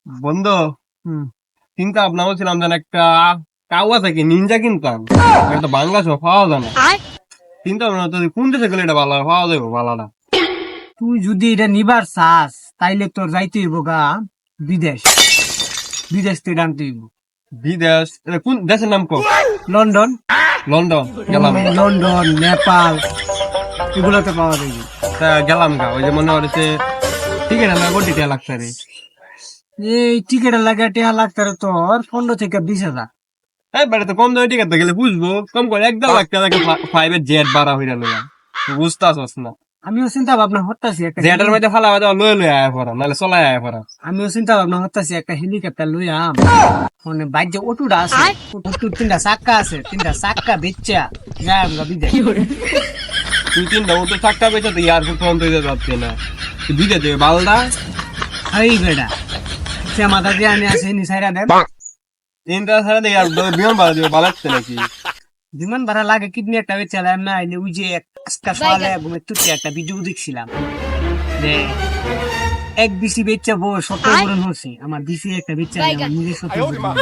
বন্ধু, চিন্তা ভাবনা করছিলাম যেন একটা কাওয়া থেকে নিনজা কিনতাম, একটা বাংলা সহ পাওয়া যায় না। চিন্তা ভাবনা তো কোন দেশে গেলে এটা ভালো হয়, পাওয়া যাবে ভালোটা। তুই যদি এটা নিবার চাস তাইলে তোর যাইতে হইব গা বিদেশ। বিদেশ থেকে আনতে হইব। বিদেশ, এটা কোন দেশের নাম কো? লন্ডন, লন্ডন গেলাম। লন্ডন, নেপাল এগুলোতে পাওয়া যাবে। তা গেলাম গা, ওই যে মনে হচ্ছে টিকিট আমার কোটি টাকা লাগছে রে। এই টিকিটের লাগে টেহা লাগতারে তোর 15 থেকে 20 হাজার। এই বেড়াতে কম দামে টিকিট গেলে বুঝবো, কম করে 1.5 লাখ টাকা ফাইভের জেট ভাড়া হইয়া লইলাম, বুঝতেছস না? আমিও চিন্তা ভাবনা করতেছি একটা জেটের মধ্যে ফালা হয়তো লয়ে আয়া পড়া, নাহলে চলাই আয়া পড়া। আমিও চিন্তা ভাবনা করতেছি একটা হেলিকপ্টার লইয়াম। মানে বাইরে অটুটা আছে, অটুর 3টা চাক্কা আছে, 3টা চাক্কা বেচা যায় আমরা বিদেশ। তুই তিনটা ও তো চাকটা পেয়েছে তো এয়ারপোর্ট পর্যন্ত যেতে পারছে না, দিতে দেবে বালদা। এই বেটা সে মাথা দিয়ে আনি আছে নি সাইরা দেন। তিনটা ছাড়া দিয়ে আর বিমান ভাড়া দিবে, বালাচ্ছে নাকি? বিমান ভাড়া লাগে কিডনি একটা বেচালাম না, এনে ওই যে আজকা সকালে ঘুমে তুই একটা ভিডিও দেখছিলাম যে এক বিসি বেচা বউ 17 বরণ হচ্ছে। আমার বিসি একটা বেচা নিজের 17 বরণ।